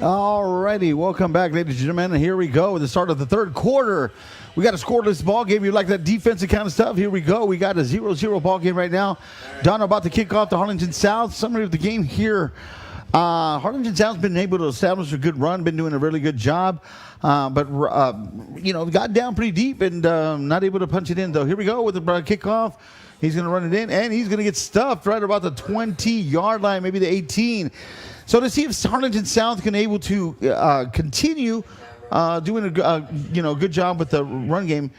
Alrighty, welcome back, ladies and gentlemen. Here we go, the start of the third quarter. We got a scoreless ball game. You like that defensive kind of stuff? Here we go. We got a 0-0 ball game right now. Donna about to kick off the Harlingen South. Summary of the game here. Harlingen South's been able to establish a good run, been doing a really good job, but got down pretty deep and not able to punch it in, though. Here we go with the kickoff. He's going to run it in, and he's going to get stuffed right about the 20-yard line, maybe the 18. So to see if Harlingen South can able to continue doing a good job with the run game.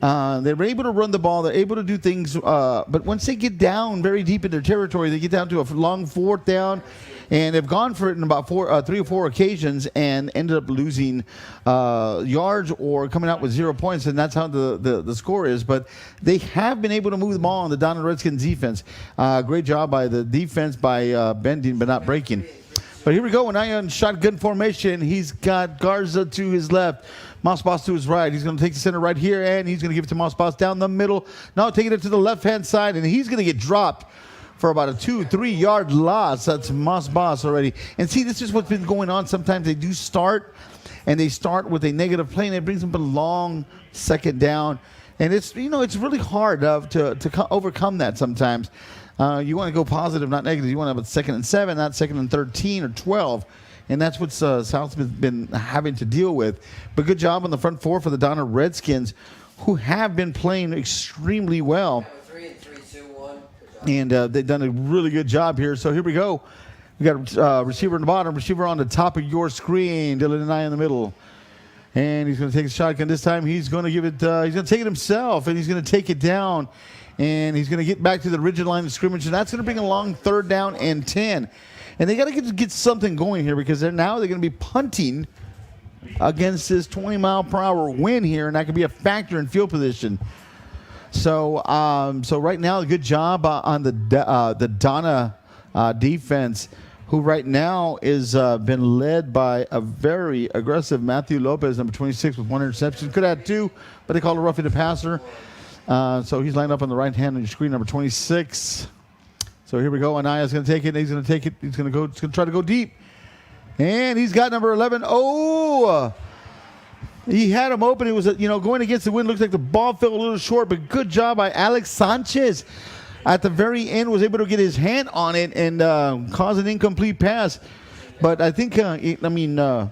They were able to run the ball. They're able to do things. But once they get down very deep in their territory, they get down to a long fourth down. And they've gone for it in about 3 or 4 occasions and ended up losing yards or coming out with 0 points. And that's how the score is. But they have been able to move the ball on the Donna Redskins defense. Great job by the defense by bending but not breaking. But here we go. Now in shotgun formation, he's got Garza to his left, Moss Boss to his right. He's going to take the center right here, and he's going to give it to Moss Boss down the middle. Now taking it to the left-hand side, and he's going to get dropped for about a 2-3 yard loss. That's Moss Boss already. And see, this is what's been going on. Sometimes they do start, and they start with a negative play, and it brings them a long second down. And it's really hard to overcome that sometimes. You want to go positive, not negative. You want to have a 2nd and 7, not 2nd and 13 or 12. And that's what South's been having to deal with. But good job on the front four for the Donna Redskins, who have been playing extremely well. 3 and 3, 2, 1. And they've done a really good job here. So here we go. We got receiver on the bottom, receiver on the top of your screen, Dylan and I in the middle. And he's going to take a shotgun. This time he's going to give it, he's going to take it himself, and he's going to take it down. And he's going to get back to the rigid line of scrimmage, and that's going to bring a long 3rd down and 10. And they got to get something going here because they're going to be punting against this 20-mile-per-hour wind here, and that could be a factor in field position. So right now, a good job on the Donna defense, who right now is been led by a very aggressive Matthew Lopez, number 26, with 1 interception. Could have had 2, but they call it roughing the passer. So he's lined up on the right hand on your screen, number 26. So here we go. Anaya's going to take it. He's going to take it. He's going to try to go deep. And he's got number 11. Oh! He had him open. It was, going against the wind. Looks like the ball fell a little short, but good job by Alex Sanchez. At the very end, was able to get his hand on it and cause an incomplete pass. But I think, the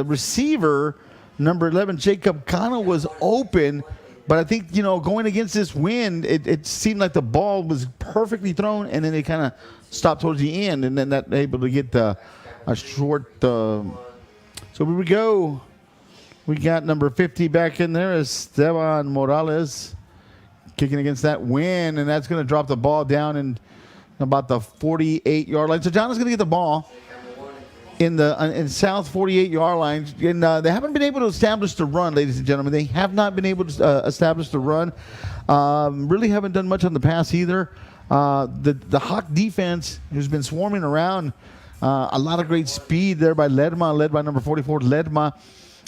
receiver, number 11, Jacob Cano, was open. But I think, going against this wind, it seemed like the ball was perfectly thrown, and then they kind of stopped towards the end, and then that able to get a short. So here we go. We got number 50 back in there, Esteban Morales, kicking against that wind, and that's going to drop the ball down in about the 48-yard line. So Donna's going to get the ball in South 48-yard line, and they haven't been able to establish the run, ladies and gentlemen. They have not been able to establish the run. Really haven't done much on the pass either. The Hawk defense, who's been swarming around, a lot of great speed there by Ledma, led by number 44. Ledma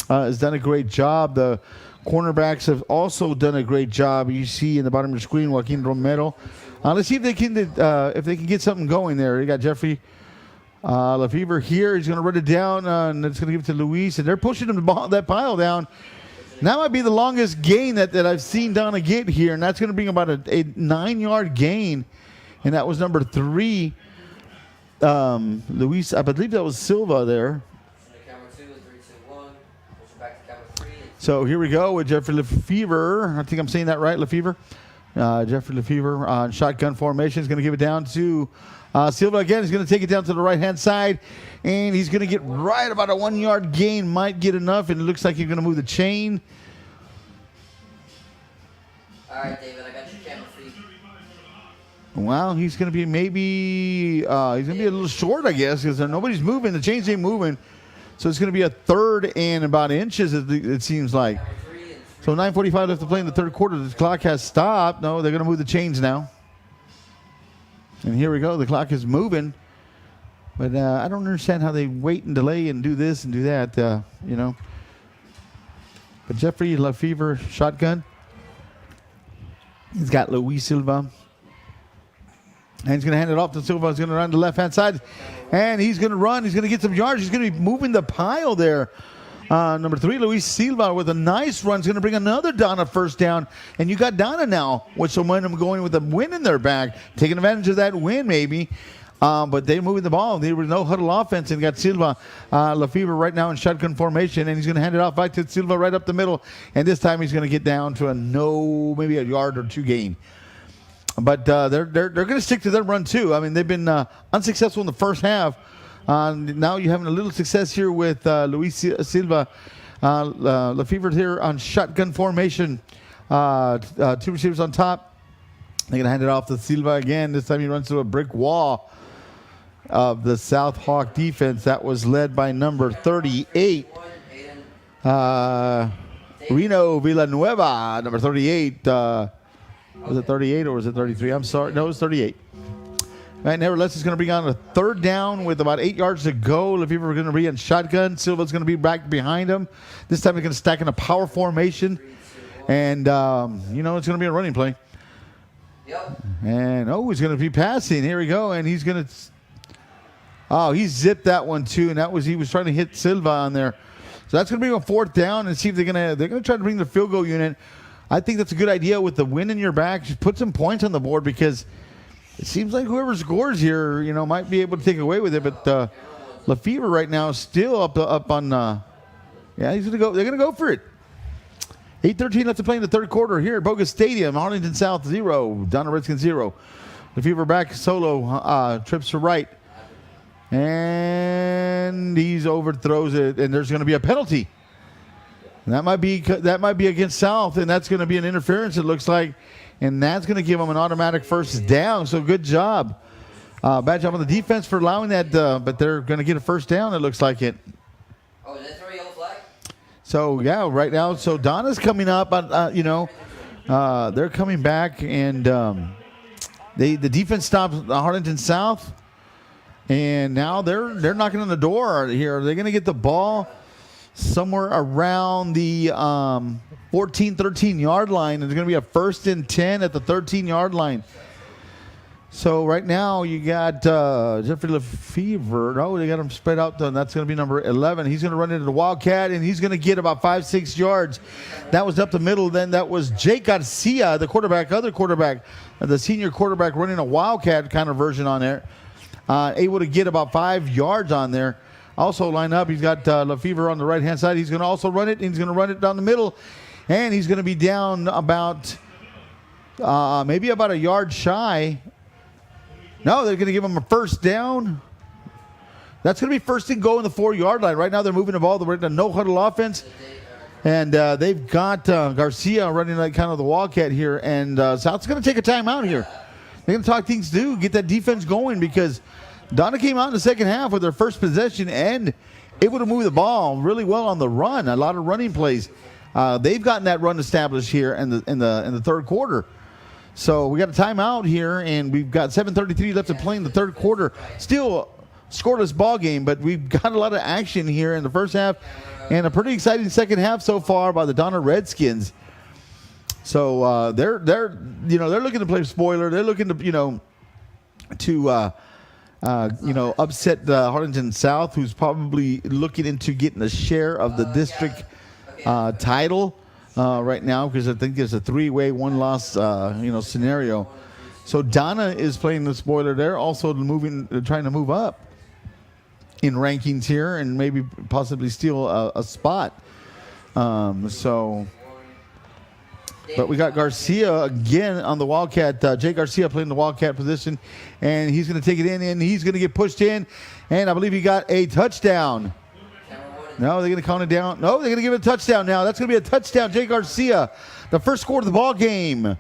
has done a great job. The cornerbacks have also done a great job. You see in the bottom of your screen, Joaquin Romero. Let's see if they can get something going there. You got Jeffrey Lefevre here. He's going to run it down, and it's going to give it to Luis. And they're pushing him that pile down. And that might be the longest gain that I've seen Donna get here. And that's going to bring about a 9-yard gain. And that was number 3. Luis, I believe that was Silva there. So here we go with Jeffrey Lefevre. I think I'm saying that right, Lefevre. Jeffrey Lefevre on shotgun formation is going to give it down to Silva again. He's going to take it down to the right-hand side, and he's going to get right about a 1-yard gain. Might get enough, and it looks like he's going to move the chain. All right, David, I got your camera feed. Well, he's going to be he's going to be a little short, I guess, because nobody's moving. The chains ain't moving. So it's going to be a 3rd and about inches, it seems like. So 9:45 left to play in the third quarter. The clock has stopped. No, they're going to move the chains now. And here we go. The clock is moving. But I don't understand how they wait and delay and do this and do that, But Jeffrey Lefevre, shotgun. He's got Luis Silva. And he's going to hand it off to Silva. He's going to run to the left-hand side. And he's going to run. He's going to get some yards. He's going to be moving the pile there. Number 3, Luis Silva with a nice run. Is going to bring another Donna first down. And you got Donna now with some momentum going with a win in their back, taking advantage of that win maybe. But they're moving the ball. There was no huddle offense, and got Silva Lefevre right now in shotgun formation, and he's going to hand it off back to Silva right up the middle. And this time he's going to get down to maybe a yard or 2 gain. But they're going to stick to their run too. I mean, they've been unsuccessful in the first half. Now you're having a little success here with Luis Silva Lefevre here on shotgun formation. 2 receivers on top. They're going to hand it off to Silva again. This time he runs through a brick wall of the South Hawk defense. That was led by number 38, Reno Villanueva. Number 38. Was it 38 or was it 33? I'm sorry. No, it was 38. Right, nevertheless, it's going to bring on a 3rd down with about 8 yards to go. Lefevre are going to be in shotgun. Silva's going to be back behind him. This time they're going to stack in a power formation. And, it's going to be a running play. Yep. And, he's going to be passing. Here we go. And he's going to... he zipped that one, too. And he was trying to hit Silva on there. So that's going to be a 4th down and see if they're going to try to bring the field goal unit. I think that's a good idea with the win in your back. Just put some points on the board because it seems like whoever scores here, might be able to take away with it. But Lefevre right now is still up on. He's gonna go. They're gonna go for it. 8:13 left to play in the 3rd quarter here at Bogus Stadium. Harlingen South 0, Donna Redskins 0. Lefevre back solo trips to right, and he's overthrows it, and there's going to be a penalty. And that might be against South, and that's going to be an interference. It looks like. And that's going to give them an automatic 1st down. So good job. Bad job on the defense for allowing that, but they're going to get a 1st down, it looks like it. Oh, is that 3 yellow flag? So, yeah, right now. So Donna's coming up. They're coming back, and the defense stops Harlingen South. And now they're knocking on the door here. Are they going to get the ball somewhere around the 13-yard line? There's going to be a 1st and 10 at the 13-yard line. So right now you got Jeffrey Lefevre. No, they got him spread out. That's going to be number 11. He's going to run into the Wildcat, and he's going to get about 5-6 yards. That was up the middle. Then that was Jake Garcia, other quarterback, the senior quarterback, running a Wildcat kind of version on there. Able to get about 5 yards on there. Also line up, he's got Lefevre on the right-hand side. He's going to also run it, and he's going to run it down the middle. And he's going to be down about maybe about a yard shy. No, they're going to give him a 1st down. That's going to be 1st and goal in the 4-yard line. Right now they're moving the ball. They're running a no-huddle offense. And they've got Garcia running like kind of the Wildcat here. And South's going to take a timeout here. They're going to talk things through, get that defense going because Donna came out in the 2nd half with their first possession and able to move the ball really well on the run. A lot of running plays. They've gotten that run established here in the 3rd quarter. So we got a timeout here, and we've got 7:33 left to play in the 3rd quarter. Still scoreless ball game, but we've got a lot of action here in the 1st half, and a pretty exciting 2nd half so far by the Donna Redskins. So they're looking to play spoiler. They're looking to upset Harlingen South, who's probably looking into getting a share of the district title right now, because I think there's a 3-way, 1-loss, scenario. So Donna is playing the spoiler. They're also trying to move up in rankings here and maybe possibly steal a spot. But we got Garcia again on the Wildcat. Jay Garcia playing the Wildcat position, and he's going to take it in, and he's going to get pushed in, and I believe he got a touchdown. No, they're going to count it down. No, they're going to give it a touchdown now. That's going to be a touchdown. Jay Garcia, the first score of the ball game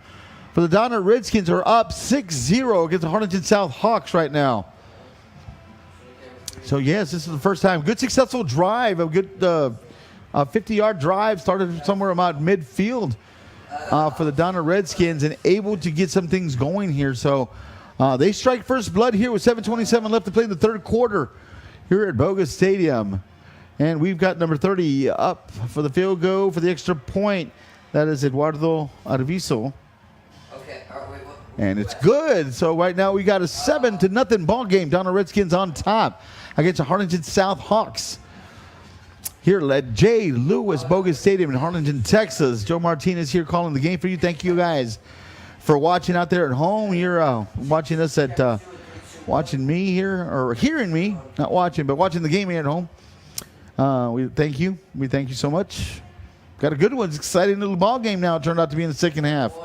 for the Donna Redskins, are up 6-0 against the Harlingen South Hawks right now. So, yes, this is the first time. Good successful drive, a good 50-yard drive, started somewhere about midfield for the Donna Redskins and able to get some things going here. So they strike first blood here with 7:27 left to play in the 3rd quarter here at Bogus Stadium. And we've got number 30 up for the field goal for the extra point. That is Eduardo Arvizo. Okay, wait, And it's good. So right now we got a 7-0 ball game. Donna Redskins on top against the Harlingen South Hawks. Here at J. Lewis Bogus Stadium in Harlingen, Texas. Joe Martinez here calling the game for you. Thank you guys for watching out there at home. You're watching us at watching me here, or hearing me, not watching, but watching the game here at home. We thank you. We thank you so much. Got a good one. It's an exciting little ball game now. It turned out to be in the second half.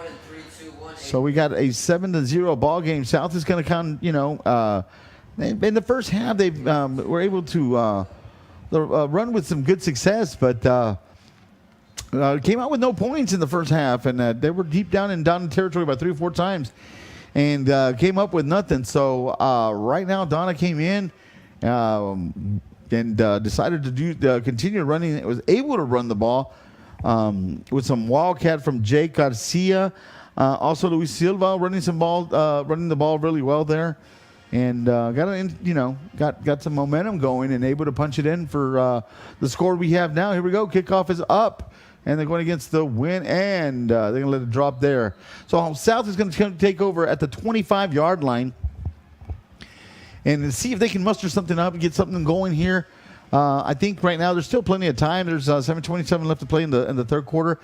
So we got a 7-0 ball game. South is going to come, in the first half, they were able to run with some good success, but came out with no points in the first half, and they were deep down in Donna territory about 3 or 4 times and came up with nothing. So right now, Donna came in and decided to continue running. It was able to run the ball with some wildcat from Jake Garcia. Also, Luis Silva running the ball really well there, and got some momentum going and able to punch it in for the score we have now. Here we go. Kickoff is up, and they're going against the win, and they're going to let it drop there. So South is going to take over at the 25-yard line and see if they can muster something up and get something going here. I think right now there's still plenty of time. There's 7:27 left to play in the third quarter.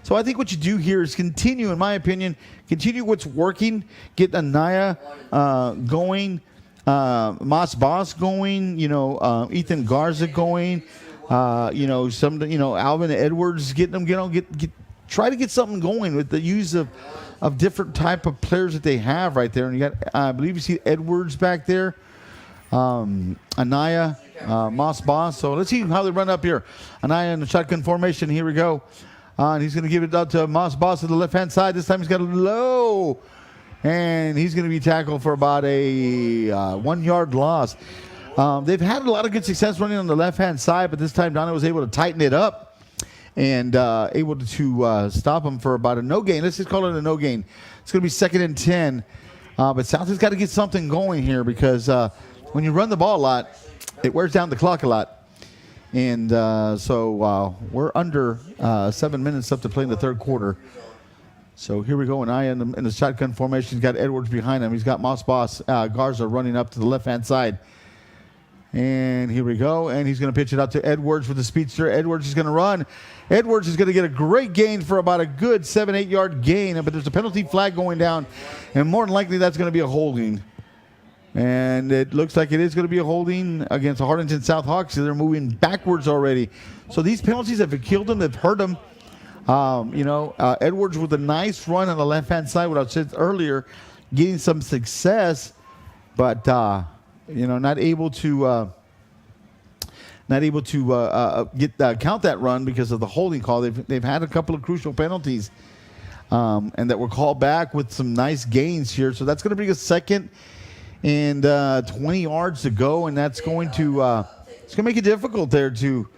So I think what you do here is continue, in my opinion, continue what's working. Get Anaya going, Mas Boss going, Ethan Garza going, Alvin Edwards, getting them, try to get something going with the use of different type of players that they have right there. And you got, I believe you see Edwards back there, Anaya, Mas Boss. So let's see how they run up here. Anaya in the shotgun formation. Here we go. And he's going to give it out to Mas Boss to the left-hand side. This time he's got a low. And he's going to be tackled for about a 1-yard loss. They've had a lot of good success running on the left-hand side, but this time Donna was able to tighten it up and able to stop him for about a no gain. Let's just call it a no gain. It's going to be 2nd and 10. But South has got to get something going here because when you run the ball a lot, it wears down the clock a lot. And so we're under 7 minutes left to play in the third quarter. So here we go. And in the shotgun formation, he's got Edwards behind him. He's got Mas Boss Garza running up to the left-hand side. And here we go. And he's going to pitch it out to Edwards with the speedster. Edwards is going to run. Edwards is going to get a great gain for about a good 7-8 yard gain. But there's a penalty flag going down. And more than likely, that's going to be a holding. And it looks like it is going to be a holding against the Harlingen South Hawks. So they're moving backwards already. So these penalties have killed them. They've hurt them. Edwards with a nice run on the left-hand side, what I said earlier, getting some success, but not able to count that run because of the holding call. They've had a couple of crucial penalties, and that were called back with some nice gains here. So that's going to bring us 2nd and 20 yards to go, and that's going to it's going to make it difficult there to.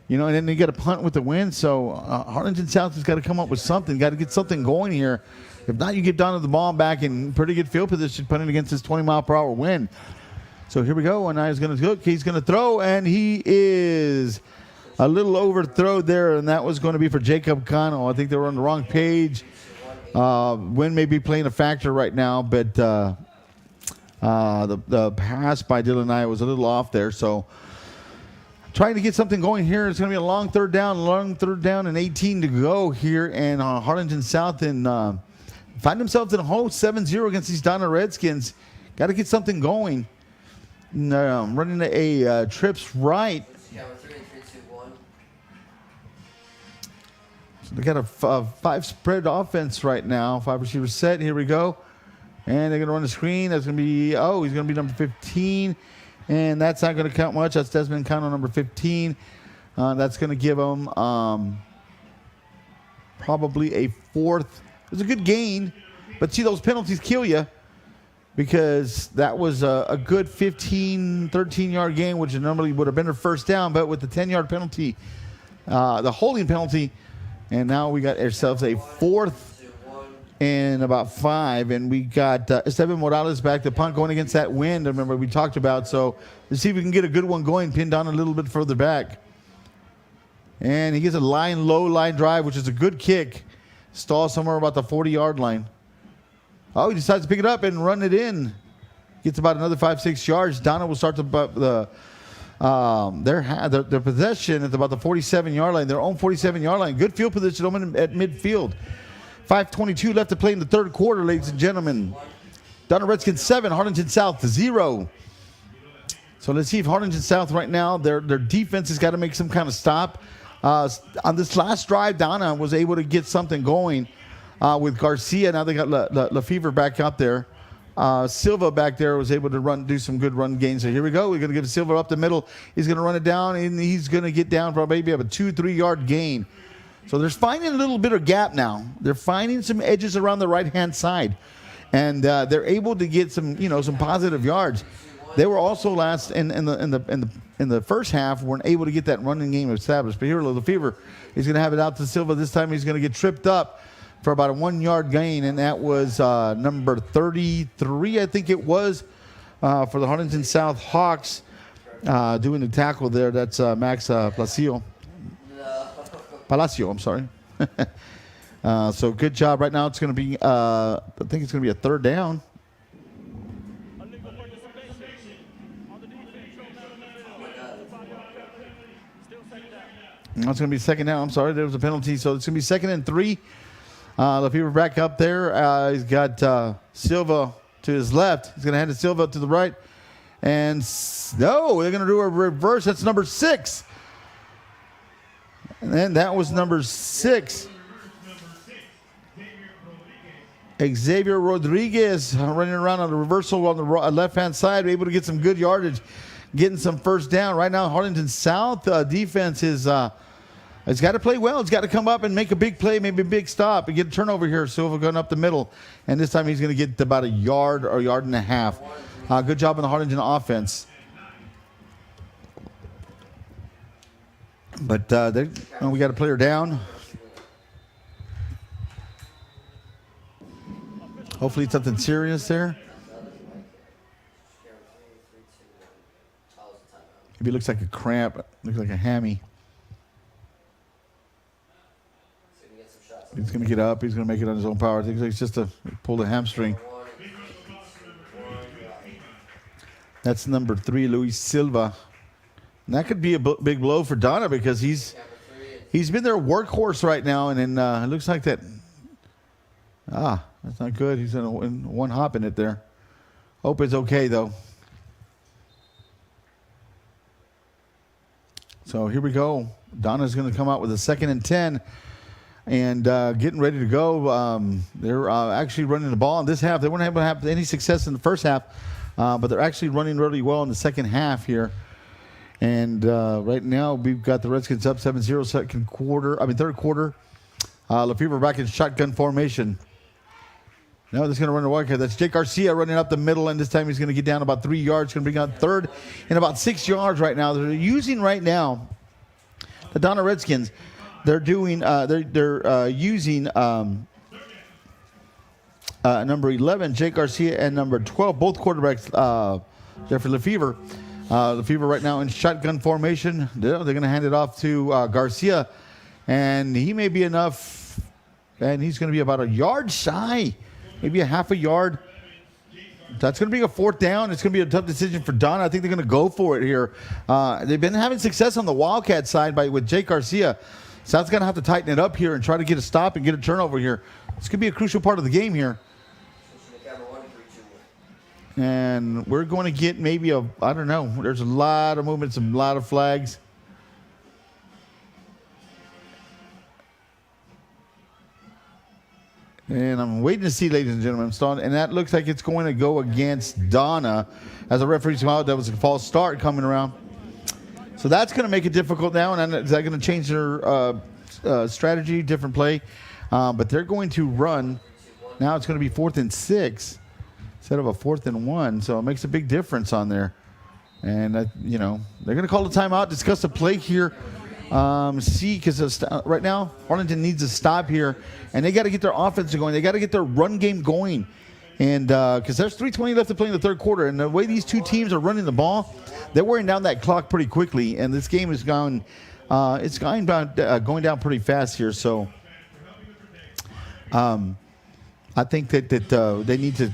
And then you got to punt with the win. So Harlingen South has got to come up with something. Got to get something going here. If not, you get Donna the ball back in pretty good field position, punting against this 20-mile-per-hour wind. So here we go. And he's going to look. He's going to throw, and he is a little overthrown there, and that was going to be for Jacob Cano. I think they were on the wrong page. Wind may be playing a factor right now, but the pass by Dylan Nye was a little off there. So trying to get something going here. It's going to be a long third down and 18 to go here. And Harlingen South find themselves in a hole 7-0 against these Donna Redskins. Got to get something going. Running a trips right. So they got a 5-spread offense right now. 5 receivers set. Here we go. And they're going to run the screen. That's going to be, he's going to be number 15. And that's not going to count much. That's Desmond Cano, number 15. That's going to give them probably a 4th. It was a good gain. But see, those penalties kill you because that was a good 15, 13-yard gain, which normally would have been a first down. But with the 10-yard penalty, the holding penalty, and now we got ourselves a 4th and about 5, and we got Esteban Morales back, the punt going against that wind. Remember we talked about. So let's see if we can get a good one going, pinned down a little bit further back. And he gets a low line drive, which is a good kick. Stall somewhere about the 40-yard line. Oh, he decides to pick it up and run it in. Gets about another 5-6 yards. Donna will start their possession at about the 47-yard line, their own 47-yard line. Good field position at midfield. 5:22 left to play in the third quarter, ladies and gentlemen. Donna Redskins 7, Harlingen South 0. So let's see if Harlingen South right now, their defense has got to make some kind of stop. On this last drive, Donna was able to get something going with Garcia. Now they got Lefevre back out there. Silva back there was able to do some good run gains. So here we go. We're going to give Silva up the middle. He's going to run it down, and he's going to get down for maybe a 2-3 yard gain. So they're finding a little bit of gap now. They're finding some edges around the right-hand side, and they're able to get some positive yards. They were also last in the first half, weren't able to get that running game established. But here, Lefevre is going to have it out to Silva. This time he's going to get tripped up for about a 1 yard gain, and that was number 33, I think it was, for the Harlingen South Hawks doing the tackle there. That's Max Palacio. I'm sorry. So good job. Right now it's going to be, I think it's going to be a third down. It's going to be second down. I'm sorry, there was a penalty. So it's going to be 2nd and 3. Lefevre back up there. He's got Silva to his left. He's going to hand it Silva to the right. And no, they're going to do a reverse. That's number 6. And then that was number 6. Xavier Rodriguez running around on the reversal on the left-hand side, able to get some good yardage, getting some first down. Right now, Harlingen South defense is it's got to play well. It's got to come up and make a big play, maybe a big stop, and get a turnover here. Silva going up the middle, and this time he's going to get about a yard or a yard and a half. Good job on the Harlingen offense. But we got a player down. Hopefully it's something serious there. Maybe it looks like a cramp. Looks like a hammy. He's going to get up. He's going to make it on his own power. I think it's just pull the hamstring. That's number 3, Luis Silva. And that could be a big blow for Donna because he's been their workhorse right now. And then it looks like that. That's not good. He's in one hop in it there. Hope it's okay, though. So here we go. Donna's going to come out with a 2nd and 10 and getting ready to go. They're actually running the ball in this half. They weren't able to have any success in the first half, but they're actually running really well in the second half here. And right now we've got the Redskins up 7-0 third quarter. Lefevre back in shotgun formation. Now they're going to run a wildcat. That's Jake Garcia running up the middle, and this time he's going to get down about 3 yards. Going to bring out third and about 6 yards right now. They're using right now the Donna Redskins. They're doing. They're using number 11, Jake Garcia, and number 12, both quarterbacks. There for Lefevre. Lefevre right now in shotgun formation. They're going to hand it off to Garcia, and he may be enough. And he's going to be about a yard shy. Maybe a half a yard. That's going to be a 4th down. It's going to be a tough decision for Donna. I think they're going to go for it here. They've been having success on the Wildcat side with Jake Garcia. South's going to have to tighten it up here and try to get a stop and get a turnover here. This could be a crucial part of the game here. And we're going to get maybe I don't know. There's a lot of movements, a lot of flags. And I'm waiting to see, ladies and gentlemen. And that looks like it's going to go against Donna. As the referee's come out, that was a false start coming around. So that's going to make it difficult now. And is that going to change their strategy, different play? But they're going to run. Now it's going to be 4th and 6 instead of a 4th and 1. So it makes a big difference on there. And, they're going to call a timeout, discuss the play here. Because right now, Harlingen needs a stop here, and they got to get their offense going. They got to get their run game going, and because there's 3:20 left to play in the third quarter, and the way these two teams are running the ball, they're wearing down that clock pretty quickly, and this game is going down pretty fast here. So, I think that they need to,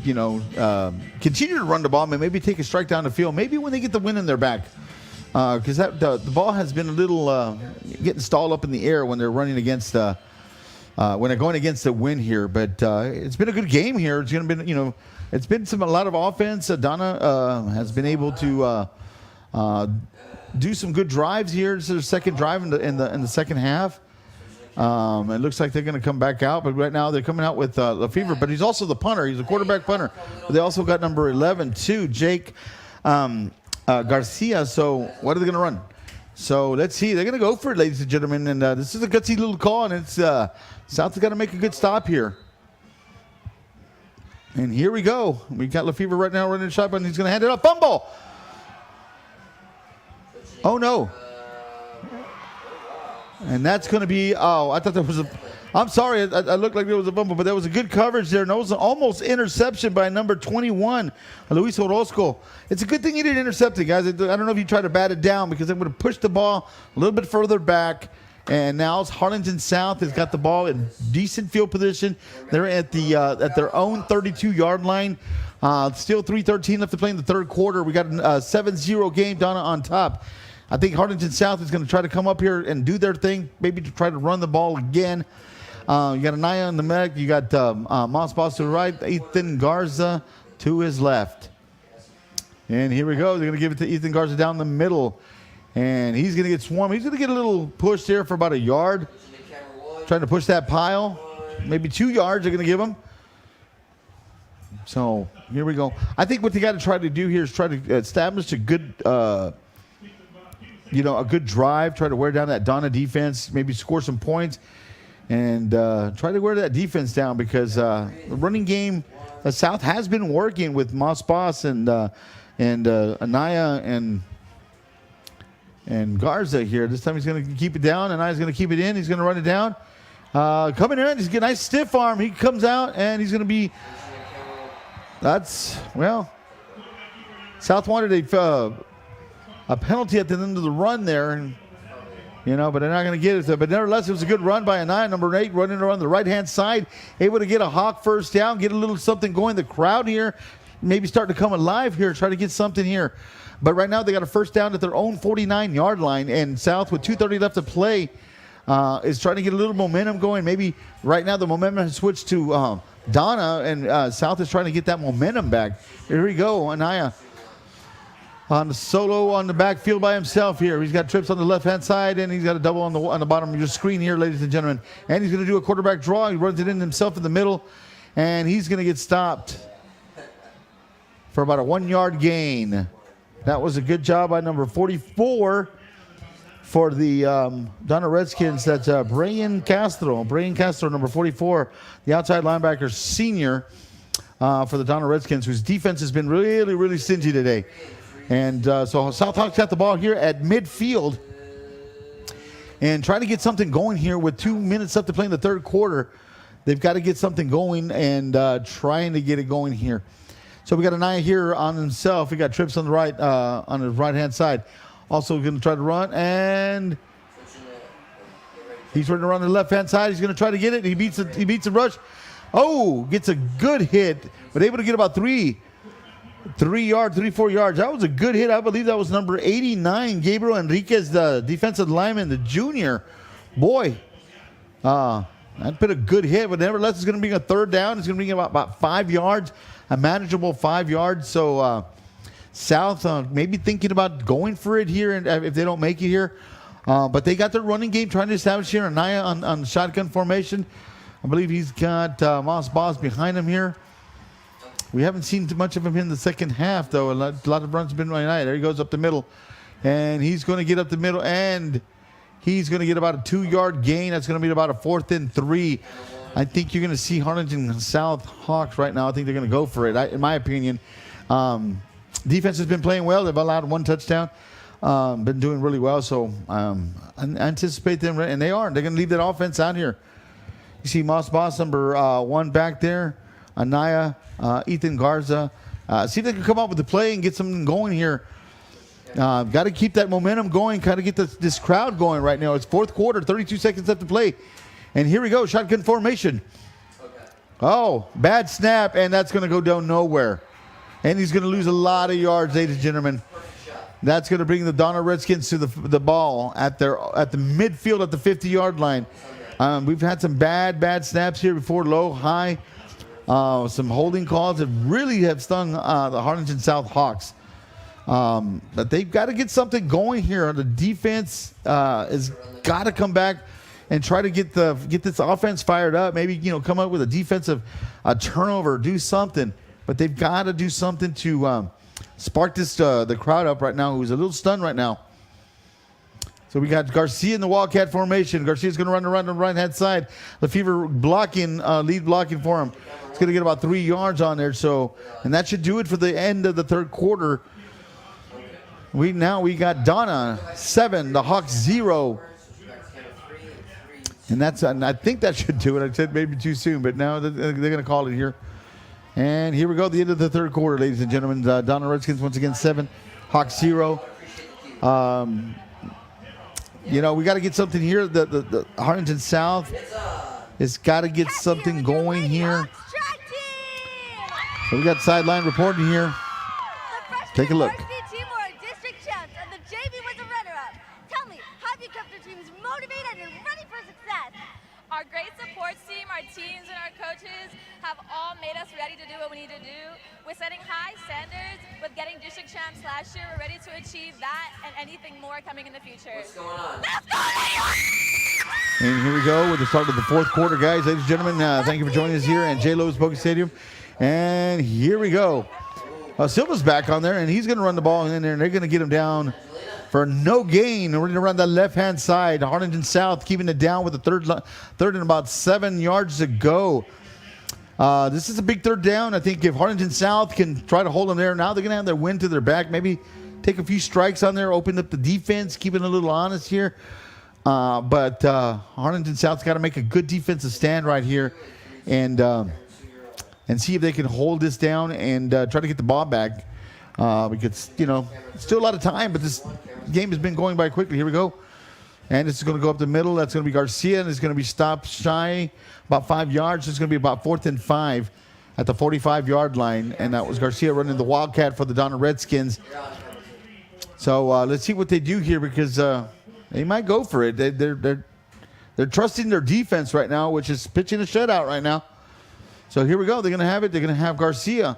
continue to run the ball, and maybe take a strike down the field. Maybe when they get the wind in their back, because the ball has been a little getting stalled up in the air when they're running against when they're going against the wind here. But it's been a good game here. It's going to be, it's been a lot of offense. Donna has been able to do some good drives here. This is their second drive in the second half. It looks like they're going to come back out, but right now they're coming out with Lefevre. But he's also the punter. He's a quarterback punter. But they also got number 11 too, Jake Garcia. So what are they going to run? So let's see. They're going to go for it, ladies and gentlemen. And this is a gutsy little call, and it's South has got to make a good stop here. And here we go. We got Lefevre right now running the shotgun. He's going to hand it up. Fumble. Oh no. And that's going to be, I thought that was I'm sorry, I looked like there was a fumble, but there was a good coverage there. And that was almost interception by number 21, Luis Orozco. It's a good thing he didn't intercept it, guys. I don't know if he tried to bat it down, because they would have pushed the ball a little bit further back. And now it's Harlingen South has got the ball in decent field position. They're at their own 32-yard line. Still 3:13 left to play in the third quarter. We got a 7-0 game. Donna on top. I think Harlingen South is going to try to come up here and do their thing, maybe to try to run the ball again. You got Anaya on the medic. You got Moss Boss to the right, Ethan Garza to his left. And here we go. They're going to give it to Ethan Garza down the middle. And he's going to get swarmed. He's going to get a little push there for about a yard. Trying to push that pile. Maybe 2 yards they're going to give him. So here we go. I think what they got to try to do here is try to establish a good a good drive, try to wear down that Donna defense, maybe score some points, and try to wear that defense down, because the running game, South has been working with Moss Boss and Anaya and Garza here. This time he's going to keep it down. Anaya's going to keep it in. He's going to run it down. Coming in, he's got a nice stiff arm. He comes out, and he's going to be, South wanted a penalty at the end of the run there, but they're not going to get it. But nevertheless, it was a good run by Anaya, number 8, running around the right-hand side, able to get a hawk first down, get a little something going. The crowd here maybe starting to come alive here, try to get something here. But right now they got a first down at their own 49-yard line, and South, with 2:30 left to play, is trying to get a little momentum going. Maybe right now the momentum has switched to Donna, and South is trying to get that momentum back. Here we go, Anaya on the solo on the backfield by himself here. He's got trips on the left-hand side, and he's got a double on the bottom of your screen here, ladies and gentlemen. And he's going to do a quarterback draw. He runs it in himself in the middle, and he's going to get stopped for about a 1-yard gain. That was a good job by number 44 for the Donna Redskins. That's Brian Castro. Brian Castro, number 44, the outside linebacker, senior for the Donna Redskins, whose defense has been really, really stingy today. And so Southhawks got the ball here at midfield and trying to get something going here with 2 minutes left to play in the third quarter. They've got to get something going and trying to get it going here. So we got Anaya here on himself. We got trips on the right, on his right-hand side. Also going to try to run, and he's running around the left-hand side. He's going to try to get it. He beats the rush. Oh, gets a good hit, but able to get about 4 yards. That was a good hit. I believe that was number 89, Gabriel Enriquez, the defensive lineman, the junior. Boy, that put a good hit, but nevertheless, it's going to be a third down. It's going to be about 5 yards, a manageable 5 yards. So South maybe thinking about going for it here, and if they don't make it here. But they got their running game trying to establish here. Anaya on shotgun formation. I believe he's got Moss Boss behind him here. We haven't seen too much of him in the second half, though. A lot of runs have been running. There he goes up the middle. And he's going to get up the middle, and he's going to get about a 2-yard gain. That's going to be about a 4th and 3. I think you're going to see Harlingen South Hawks right now. I think they're going to go for it, in my opinion. Defense has been playing well. They've allowed 1 touchdown. Been doing really well. So I anticipate them, and they are. They're going to leave that offense out here. You see Moss Boss, number 1 back there. Anaya, Ethan Garza. See if they can come up with the play and get something going here. Got to keep that momentum going, kind of get this crowd going right now. It's fourth quarter, 32 seconds left to play. And here we go, shotgun formation. Oh, bad snap, and that's going to go down nowhere. And he's going to lose a lot of yards, ladies and gentlemen. That's going to bring the Donna Redskins to the ball at the midfield at the 50-yard line. We've had some bad snaps here before, low, high. Some holding calls that really have stung the Harlingen South Hawks. But they've got to get something going here. The defense has got to come back and try to get this offense fired up. Maybe come up with a defensive turnover, do something. But they've got to do something to spark the crowd up right now, who's a little stunned right now. So we got Garcia in the Wildcat formation. Garcia's going to run around the right-hand side. Lefevre lead blocking for him. It's going to get about 3 yards on there. And that should do it for the end of the third quarter. We got Donna 7, the Hawks 0. And I think that should do it. I said maybe too soon, but now they're going to call it here. And here we go, the end of the third quarter, ladies and gentlemen. Donna Redskins once again 7, Hawks 0. We got to get something here. The Harlingen South has got to get something going here. So we got sideline reporting here. Take a look. Our great support team, our teams, and our coaches have all made us ready to do what we need to do. We're setting high standards with getting district champs last year. We're ready to achieve that and anything more coming in the future. What's going on? Let's go, ladies! And here we go with the start of the fourth quarter, guys. Ladies and gentlemen, thank you for joining us here at J. Lowe's Poker Stadium. And here we go. Silva's back on there, and he's going to run the ball in there, and they're going to get him down for no gain. We're going to run the left-hand side. Harlingen South keeping it down with the third and about 7 yards to go. This is a big third down. I think if Harlingen South can try to hold them there, now they're going to have their wind to their back. Maybe take a few strikes on there, open up the defense, keep it a little honest here. But Harlingen South's got to make a good defensive stand right here and see if they can hold this down and try to get the ball back. Because, it's still a lot of time, but this game has been going by quickly. Here we go. And this is going to go up the middle. That's going to be Garcia, and it's going to be stopped shy about 5 yards. It's going to be about 4th and 5 at the 45-yard line. And that was Garcia running the Wildcat for the Donna Redskins. So let's see what they do here because they might go for it. They're trusting their defense right now, which is pitching a shutout right now. So here we go. They're going to have it. They're going to have Garcia.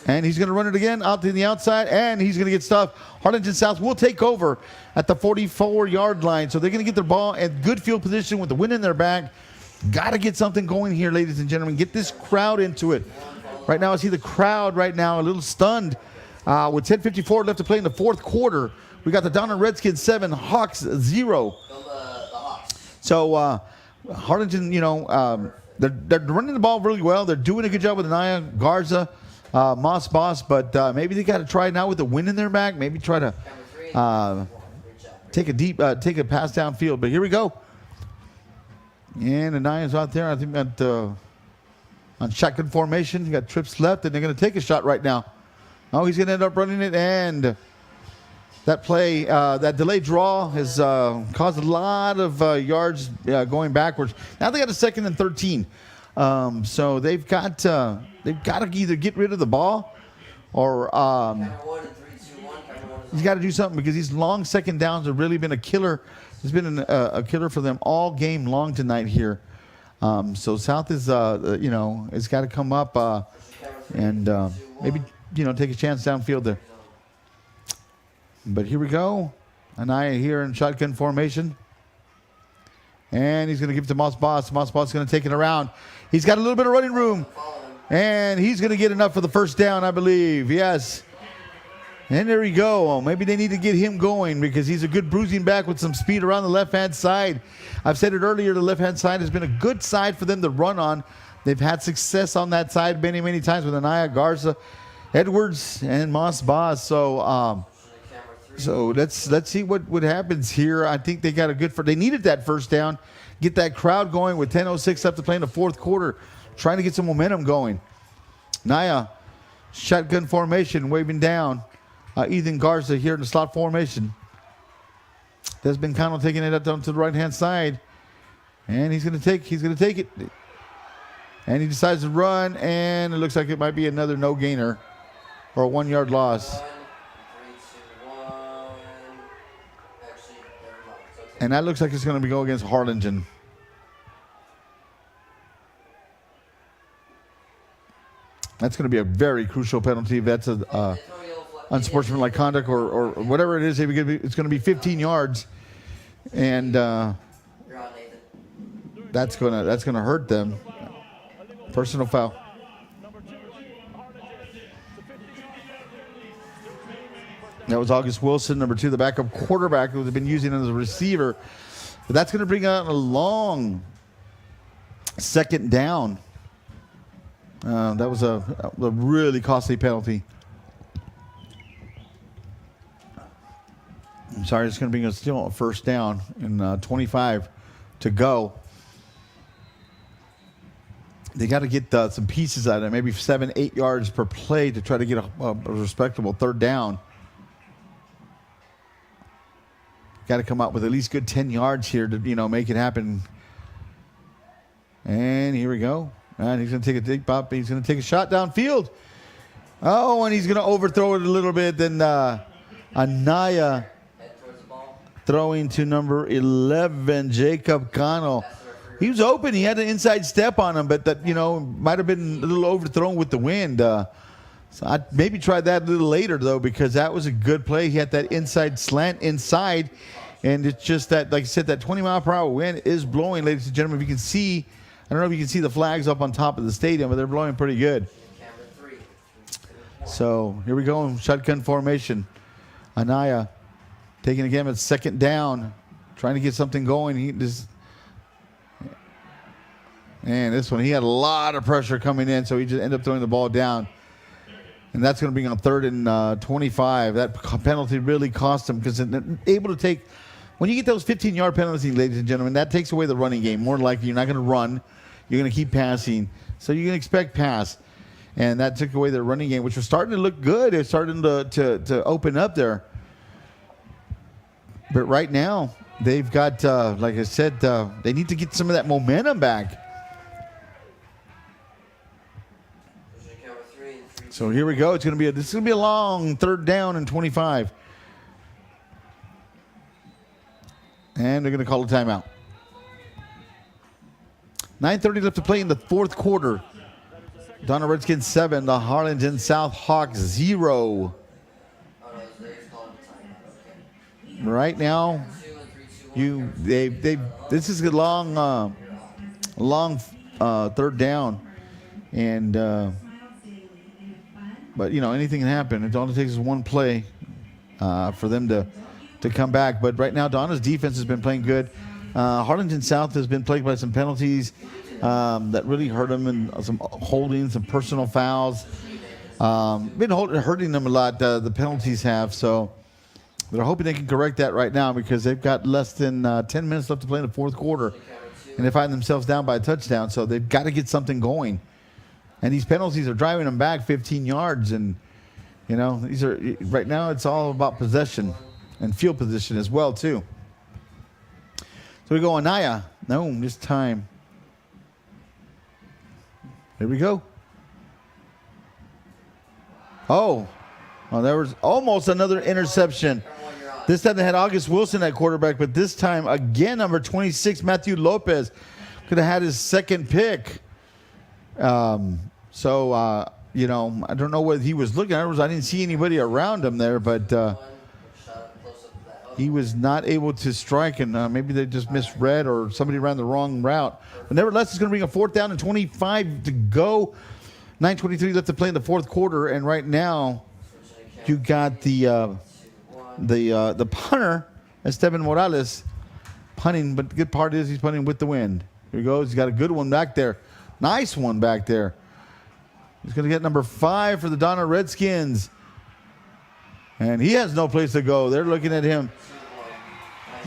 And he's going to run it again out to the outside, and he's going to get stuffed. Harlingen South will take over at the 44-yard line. So they're going to get their ball at good field position with the wind in their back. Got to get something going here, ladies and gentlemen. Get this crowd into it. Right now, I see the crowd right now a little stunned. With 10:54 left to play in the fourth quarter, we got the Donna Redskins 7, Hawks 0. So Harlingen, they're running the ball really well. They're doing a good job with Anaya, Garza, Moss Boss, but maybe they got to try now with the wind in their back. Maybe try to take a pass downfield. But here we go. And Anaya's out there. I think on shotgun formation. He got trips left, and they're going to take a shot right now. Oh, he's going to end up running it, and that play, that delayed draw has caused a lot of yards going backwards. Now they got a 2nd and 13. So they've got to either get rid of the ball or he's got to do something because these long second downs have really been a killer. It's been a killer for them all game long tonight here. So South is, it's got to come up and maybe, take a chance downfield there. But here we go. Anaya here in shotgun formation. And he's going to give it to Moss Boss. Moss Boss is going to take it around. He's got a little bit of running room. And he's going to get enough for the first down, I believe. Yes. And there we go. Maybe they need to get him going because he's a good bruising back with some speed around the left-hand side. I've said it earlier, the left-hand side has been a good side for them to run on. They've had success on that side many, many times with Anaya, Garza, Edwards, and Moss Boss. So let's see what happens here. I think they got a good they needed that first down, get that crowd going with 10:06 left to play in the fourth quarter, trying to get some momentum going. Naya, shotgun formation, waving down. Ethan Garza here in the slot formation. Desmond Connell taking it up down to the right-hand side. And he's going to take it. And he decides to run, and it looks like it might be another no gainer or a 1 yard loss. 3, 2, 1. Actually, never mind. So it's And that looks like it's going to be go against Harlingen. That's going to be a very crucial penalty. If that's a they throw a yellow flag. unsportsmanlike conduct or whatever it is, it's going to be 15 yards, and You're on, Nathan. that's gonna hurt them. Personal foul. That was August Wilson, number 2, the backup quarterback who has been using him as a receiver. But that's going to bring out a long second down. That was a really costly penalty. I'm sorry, it's going to bring us still a first down and 25 to go. They got to get some pieces out of it, maybe 7-8 yards per play to try to get a respectable third down. Got to come out with at least good 10 yards here to make it happen. And here we go. And he's going to take a dig pop. He's going to take a shot downfield. Oh, and he's going to overthrow it a little bit. Then Anaya Head towards the ball. throwing to number 11, Jacob Cano. He was open. He had an inside step on him, but that, might have been a little overthrown with the wind. So I'd maybe try that a little later, though, because that was a good play. He had that inside slant inside, and it's just that, like I said, that 20-mile-per-hour wind is blowing, ladies and gentlemen. If you can see, I don't know if you can see the flags up on top of the stadium, but they're blowing pretty good. Camera 3. So here we go, shotgun formation. Anaya taking again at second down, trying to get something going. And this one, he had a lot of pressure coming in, so he just ended up throwing the ball down. And that's going to be on 3rd and 25. That penalty really cost him because able to take, when you get those 15-yard penalties, ladies and gentlemen, that takes away the running game. More likely, you're not going to run. You're going to keep passing. So you can expect pass. And that took away their running game, which was starting to look good. It's starting to open up there. But right now, they've got, like I said, they need to get some of that momentum back. Camera 3 and 3. So here we go. This is going to be a long 3rd down and 25. And they're going to call a timeout. 9:30 left to play in the 4th quarter. Donna Redskins 7, the Harlingen South Hawks 0. Oh, no, they're calling the timeout. Okay. Right now, 2 and 3, 2, 1. this is a long 3rd down, and but anything can happen. It only takes one play for them to come back. But right now, Donna's defense has been playing good. Harlingen South has been plagued by some penalties that really hurt them, and some holding, some personal fouls. Been hurting them a lot. The penalties have, so they're hoping they can correct that right now because they've got less than 10 minutes left to play in the 4th quarter, and they find themselves down by a touchdown. So they've got to get something going, and these penalties are driving them back 15 yards. And these are right now. It's all about possession and field position as well too. So we go Anaya. No, this time. Here we go. Oh, there was almost another interception. This time they had August Wilson at quarterback, but this time again, number 26, Matthew Lopez, could have had his second pick. I don't know what he was looking at. I didn't see anybody around him there, but he was not able to strike, and maybe they just misread or somebody ran the wrong route. But nevertheless, it's going to bring a 4th down and 25 to go. 9:23 left to play in the 4th quarter, and right now you got the punter, Esteban Morales, punting. But the good part is he's punting with the wind. Here he goes. He's got a good one back there. Nice one back there. He's going to get number 5 for the Donna Redskins. And he has no place to go. They're looking at him.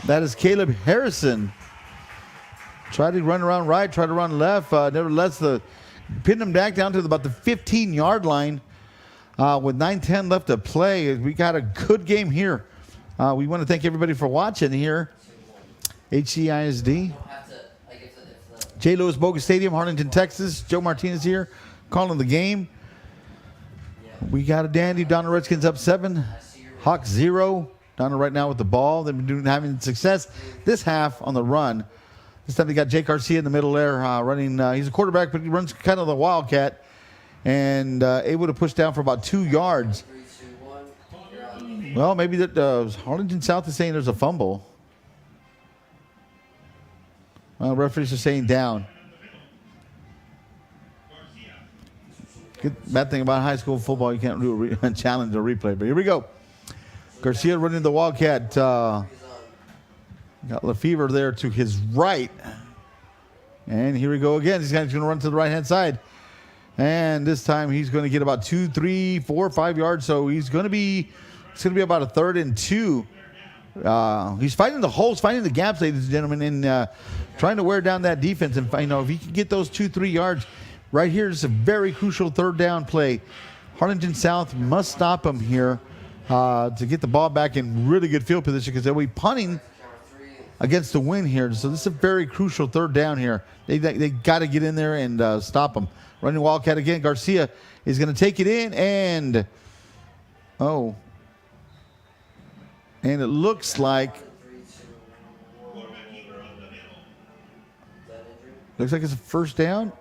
That is Caleb Harrison. Tried to run around right, tried to run left. Nevertheless, pinned him back down to about the 15-yard line with 9:10 left to play. We got a good game here. We want to thank everybody for watching here. HCISD. J. Lewis Bogus Stadium, Harlingen, Texas. Joe Martinez here calling the game. We got a dandy. Donna Redskins up 7. Hawks 0. Donna right now with the ball. They've been having success this half on the run. This time they got Jake Garcia in the middle there running. He's a quarterback, but he runs kind of the Wildcat. And able to push down for about 2 yards. Well, maybe that Harlingen South is saying there's a fumble. Well, referees are saying down. Good, bad thing about high school football, you can't do a challenge or replay. But here we go. Garcia running the Wildcat. Got Lefevre there to his right. And here we go again. This guy's going to run to the right-hand side. And this time he's going to get about 2, 3, 4, 5 yards. So it's going to be about a 3rd and 2. He's fighting the holes, finding the gaps, ladies and gentlemen, and trying to wear down that defense. And if he can get those 2, 3 yards right here, it's a very crucial 3rd down play. Harlingen South must stop him here to get the ball back in really good field position because they'll be punting against the wind here. So this is a very crucial 3rd down here. They got to get in there and stop him. Running Wildcat again. Garcia is going to take it in and it looks like it's a 1st down.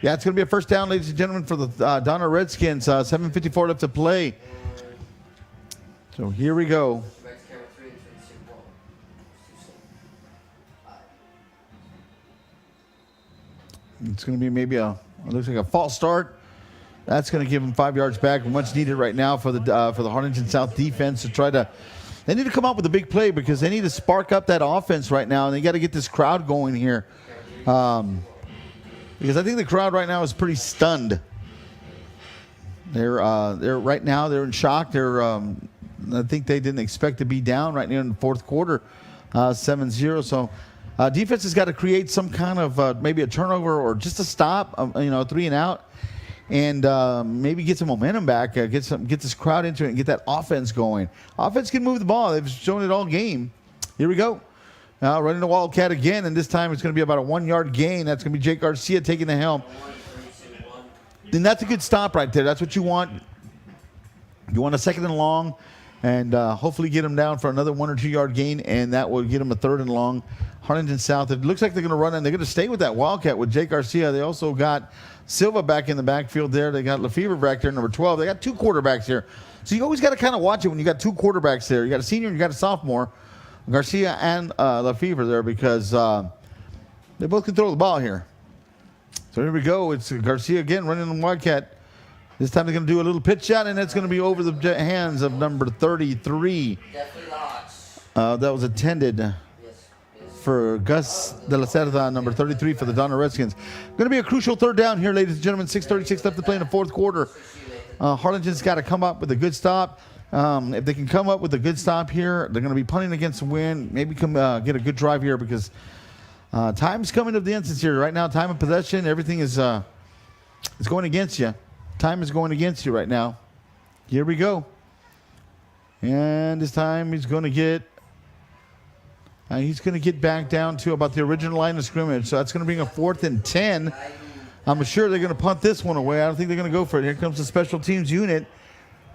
Yeah, it's going to be a 1st down, ladies and gentlemen, for the Donna Redskins. 7:54 left to play. So here we go. It's going to be maybe it looks like a false start. That's going to give them 5 yards back, much needed right now for the Harlingen South defense to try to. They need to come up with a big play because they need to spark up that offense right now, and they got to get this crowd going here. Because I think the crowd right now is pretty stunned. They're right now they're in shock. I think they didn't expect to be down right near in the 4th quarter, 7-0. So defense has got to create some kind of maybe a turnover or just a stop, 3 and out. And maybe get some momentum back, get this crowd into it and get that offense going. Offense can move the ball. They've shown it all game. Here we go. Now running the Wildcat again, and this time it's going to be about a 1-yard gain. That's going to be Jake Garcia taking the helm. Then that's a good stop right there. That's what you want. You want a 2nd and long, and hopefully get them down for another 1 or 2 yard gain, and that will get them a 3rd and long. Harlingen South. It looks like they're going to run, and they're going to stay with that Wildcat with Jake Garcia. They also got Silva back in the backfield there. They got Lefevre back there, number 12. They got 2 quarterbacks here. So you always got to kind of watch it when you got 2 quarterbacks there. You got a senior and you got a sophomore, Garcia and Lefevre there, because they both can throw the ball here. So here we go. It's Garcia again running the Wildcat. This time they're going to do a little pitch shot, and it's going to be over the hands of number 33. Definitely the Hawks. That was intended for Gus De La Cerda, number 33 for the Donna Redskins. Going to be a crucial 3rd down here, ladies and gentlemen. 6:36 left to play in the 4th quarter. Harlingen's got to come up with a good stop. If they can come up with a good stop here, they're going to be punting against the wind. Maybe come get a good drive here because time's coming to the instance here. Right now, time of possession, everything is going against you. Time is going against you right now. Here we go. And this time he's going to get back down to about the original line of scrimmage. So that's going to bring a 4th and 10. I'm sure they're going to punt this one away. I don't think they're going to go for it. Here comes the special teams unit.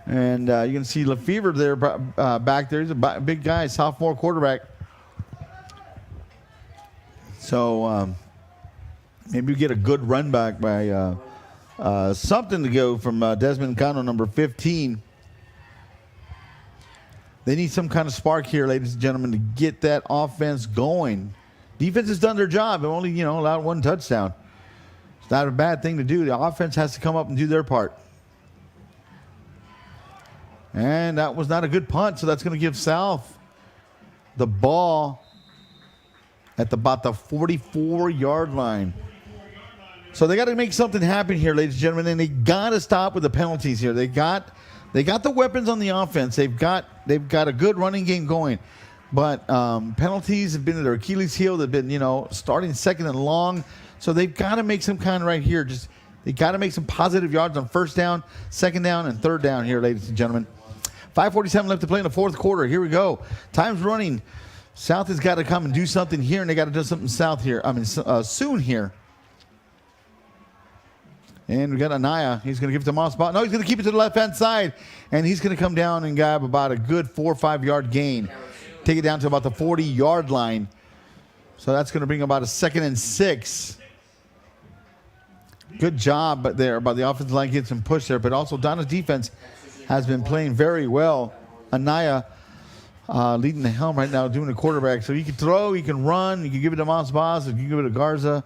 And you can see Lefevre there back there. He's a big guy, sophomore quarterback. So maybe we get a good run back by something to go from Desmond Cano, number 15. They need some kind of spark here, ladies and gentlemen, to get that offense going. Defense has done their job. They've only, allowed 1 touchdown. It's not a bad thing to do. The offense has to come up and do their part. And that was not a good punt, so that's going to give South the ball at about the 44-yard line. So they got to make something happen here, ladies and gentlemen, and they got to stop with the penalties here. They got the weapons on the offense. They've got a good running game going, but penalties have been their Achilles heel. They've been starting 2nd and long, so they've got to make some kind right here. They got to make some positive yards on 1st down, 2nd down, and 3rd down here, ladies and gentlemen. 5:47 left to play in the 4th quarter. Here we go. Time's running. South has got to come and do something here, and they got to do something south here. Soon here. And we got Anaya. He's going to give it to Moss. No, he's going to keep it to the left-hand side, and he's going to come down and grab about a good 4 or 5 yard gain. Take it down to about the 40-yard line. So that's going to bring about a 2nd and 6. Good job there by the offensive line, getting some push there, but also Donna's defense has been playing very well. Anaya leading the helm right now, doing the quarterback. So you can throw, you can run, you can give it to Moss Boss, you can give it to Garza.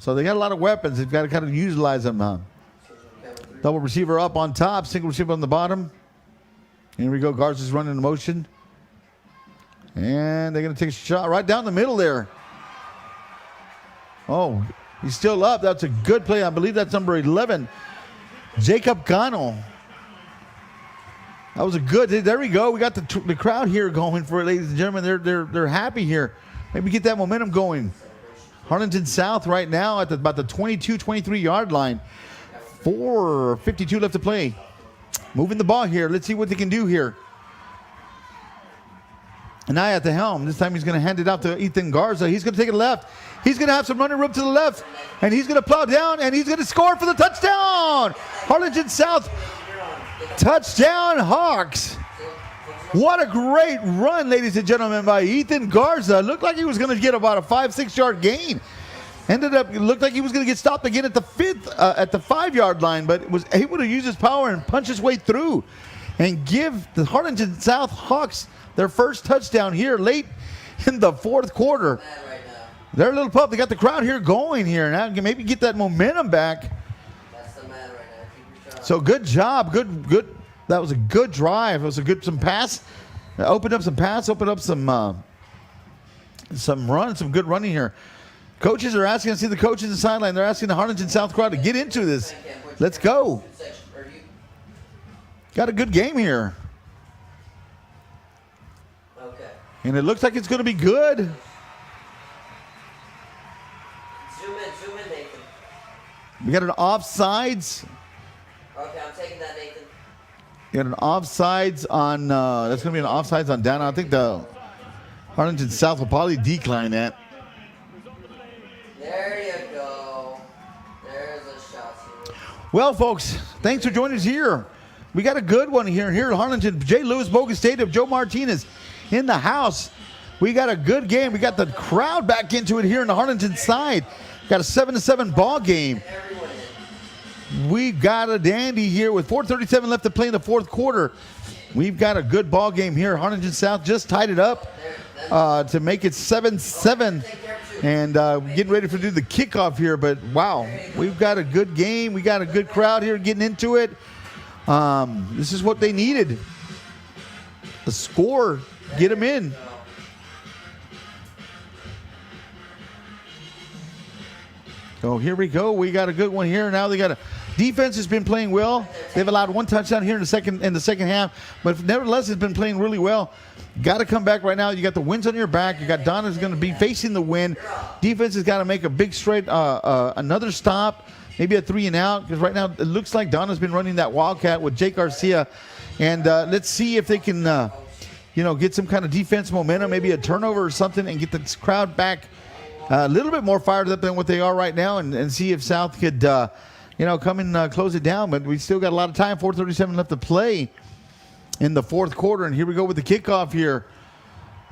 So they got a lot of weapons. They've got to kind of utilize them. Double receiver up on top, single receiver on the bottom. Here we go. Garza's running in motion. And they're going to take a shot right down the middle there. Oh, he's still up. That's a good play. I believe that's number 11, Jacob Cano. That was a good. There we go. We got the crowd here going for it, ladies and gentlemen. They're happy here. Maybe get that momentum going. Harlingen South right now at about the 22, 23 yard line. 4:52 left to play. Moving the ball here. Let's see what they can do here. Anaya at the helm. This time he's going to hand it out to Ethan Garza. He's going to take it left. He's going to have some running room to the left. And he's going to plow down, and he's going to score for the touchdown. Harlingen South. Touchdown Hawks. What a great run, ladies and gentlemen, by Ethan Garza. Looked like he was going to get about a 5-6 yard gain. Looked like he was going to get stopped again at the 5 yard line, but was able to use his power and punch his way through and give the Harlingen South Hawks their first touchdown here late in the fourth quarter. They're a little pumped. They got the crowd here going here. Now maybe get that momentum back. So good job. Good. That was a good drive. It was some pass. Opened up some pass. Opened up some run. Some good running here. Coaches are asking. I see the coaches in the sideline. They're asking the Harlingen South crowd to get into this. Let's go. Got a good game here. Okay. And it looks like it's going to be good. Zoom in, Nathan. We got an offsides. Okay, I'm taking that, Nathan. You got an offsides on, that's going to be an offsides on Donna. I think the Harlingen South will probably decline that. There you go. There's a shot. Well, folks, thanks for joining us here. We got a good one here at Harlingen. J. Lewis Bogus Stadium. Joe Martinez in the house. We got a good game. We got the crowd back into it here in the Harlingen side. Got a 7-7 ball game. We've got a dandy here with 4:37 left to play in the fourth quarter. We've got a good ball game here. Harlingen South just tied it up to make it 7-7. And getting ready to do the kickoff here. But, wow, we've got a good game. We got a good crowd here getting into it. This is what they needed. The score, get them in. So here we go. We got a good one here. Now they got a defense has been playing well. They've allowed one touchdown here in the second half, but nevertheless has been playing really well. Got to come back right now. You got the winds on your back. You got Donna's going to be facing the wind. Defense has got to make a big straight another stop, maybe a 3 and out, because right now it looks like Donna's been running that Wildcat with Jake Garcia, and let's see if they can get some kind of defense momentum, maybe a turnover or something, and get the crowd back a little bit more fired up than what they are right now, and see if South could come and close it down. But we still got a lot of time. 4:37 left to play in the fourth quarter, and here we go with the kickoff here.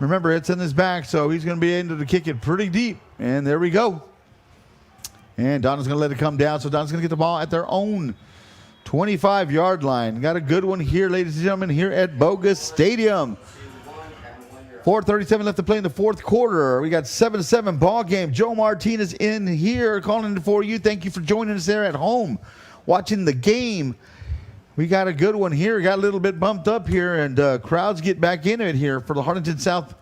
Remember, it's in his back, so he's going to be able to kick it pretty deep, and there we go. And Donna's going to let it come down, so Donna's going to get the ball at their own 25-yard line. Got a good one here, ladies and gentlemen, here at Bogus Stadium. 4:37 left to play in the fourth quarter. We got 7-7 ball game. Joe Martinez in here calling it for you. Thank you for joining us there at home, watching the game. We got a good one here. Got a little bit bumped up here, and crowds get back into it here for the Harlingen South.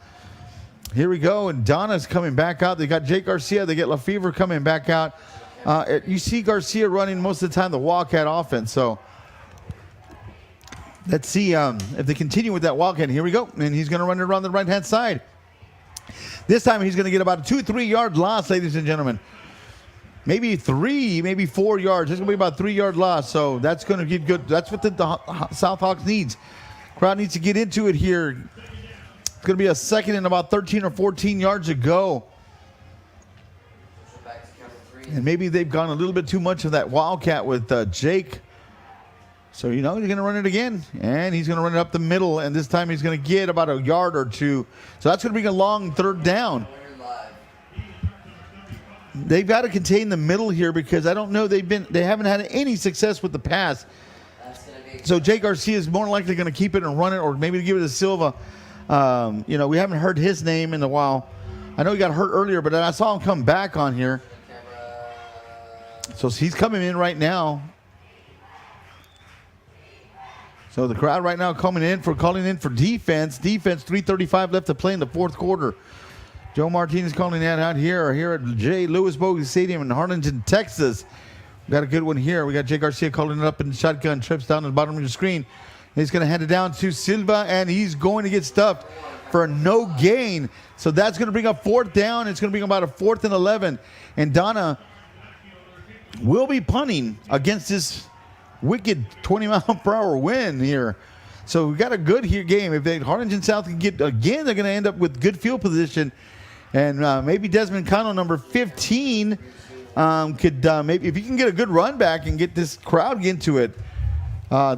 Here we go, and Donna's coming back out. They got Jake Garcia. They get LaFever coming back out. You see Garcia running most of the time the Wildcat offense, so let's see if they continue with that Wildcat. Here we go. And he's going to run it around the right-hand side. This time he's going to get about a 2-3 yard loss, ladies and gentlemen. Maybe 3, maybe 4 yards. It's going to be about 3 yard loss. So that's going to get good. That's what the South Hawks needs. Crowd needs to get into it here. It's going to be a second and about 13 or 14 yards to go. Back to cover 3. And maybe they've gone a little bit too much of that wildcat with Jake. So, you know, he's going to run it again. And he's going to run it up the middle. And this time he's going to get about a yard or two. So that's going to be a long third down. They've got to contain the middle here because I don't know, they haven't had any success with the pass. So Jay Garcia is more likely going to keep it and run it, or maybe give it to Silva. You know, we haven't heard his name in a while. I know he got hurt earlier, but I saw him come back on here. So he's coming in right now. So the crowd right now calling in for defense. Defense, 3:35 left to play in the fourth quarter. Joe Martinez calling that out here at J. Lewis Bogie Stadium in Harlingen, Texas. We got a good one here. We got Jay Garcia calling it up in the shotgun, trips down to the bottom of the screen. He's going to hand it down to Silva, and he's going to get stuffed for a no gain. So that's going to bring up fourth down. It's going to bring about a 4th and 11. And Donna will be punting against this wicked 20-mile-per-hour wind here. So we got a good here game. If Harlingen South can get, again, they're going to end up with good field position. And maybe Desmond Cano, number 15, could maybe, if he can get a good run back and get this crowd into it,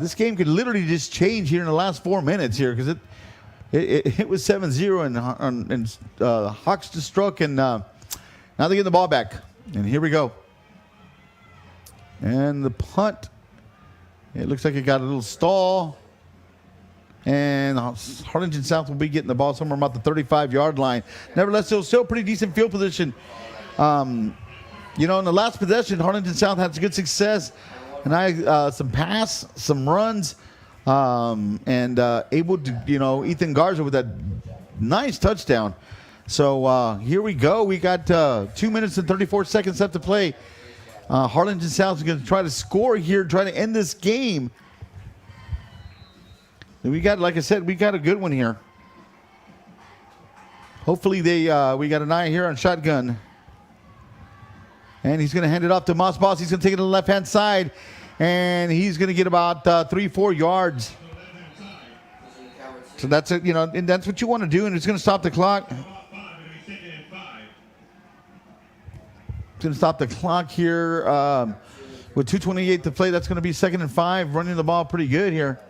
this game could literally just change here in the last 4 minutes here, because it was 7-0 and Hawks just struck, and now they get the ball back. And here we go. And the punt, it looks like it got a little stall. And Harlingen South will be getting the ball somewhere about the 35-yard line. Nevertheless, still pretty decent field position. You know, in the last possession, Harlingen South had some good success. And some pass, some runs, and able to, you know, Ethan Garza with that nice touchdown. So here we go. We got 2 minutes and 34 seconds left to play. Harlingen South is going to try to score here, try to end this game. We got, like I said, we got a good one here. Hopefully we got an eye here on shotgun. And he's going to hand it off to Moss Boss. He's going to take it to the left-hand side. And he's going to get about 3-4 yards. So that's it, you know, and that's what you want to do. And it's going to stop the clock. It's going to stop the clock here with 2:28 to play. That's going to be 2nd and 5. Running the ball pretty good here.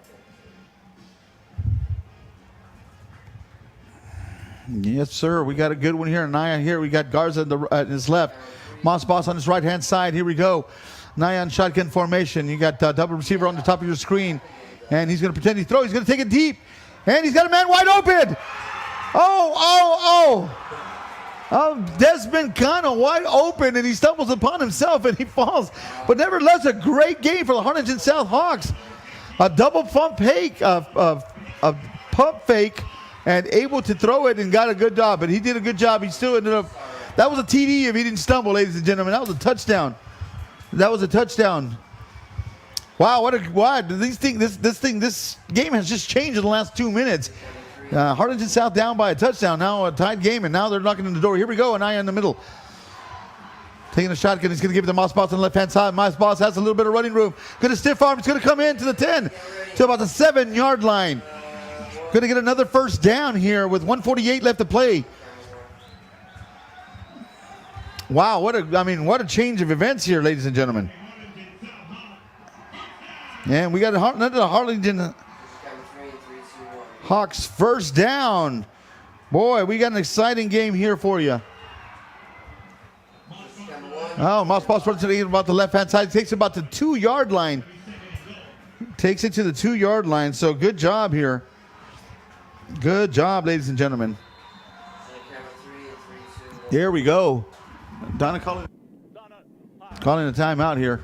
Yes, sir. We got a good one here. Naya here. We got Garza at his left. Moss Boss on his right-hand side. Here we go. Naya on shotgun formation. You got double receiver on the top of your screen. And he's going to pretend he throws. He's going to take it deep. And he's got a man wide open. Oh, Desmond Cano wide open. And he stumbles upon himself and he falls. But nevertheless, a great game for the Harlingen South Hawks. A double pump fake. A pump fake. And able to throw it and got a good job. But he did a good job. He still ended up. That was a TD if he didn't stumble, ladies and gentlemen. That was a touchdown. Wow, this game has just changed in the last 2 minutes. Harlingen South down by a touchdown. Now a tied game, and now they're knocking on the door. Here we go, and Eye in the middle. Taking a shotgun. He's going to give it to Moss Boss on the left-hand side. Moss Boss has a little bit of running room. Going to stiff arm. It's going to come in to the 10, to about the 7-yard line. Going to get another first down here with 1:48 left to play. Wow, what a change of events here, ladies and gentlemen. And we got another Harlingen Hawks first down. Boy, we got an exciting game here for you. Oh, Moss Boss runs it about the left-hand side. Takes about the 2-yard line. Takes it to the 2-yard line. So good job here. Good job, ladies and gentlemen. There we go. Donna calling a timeout here.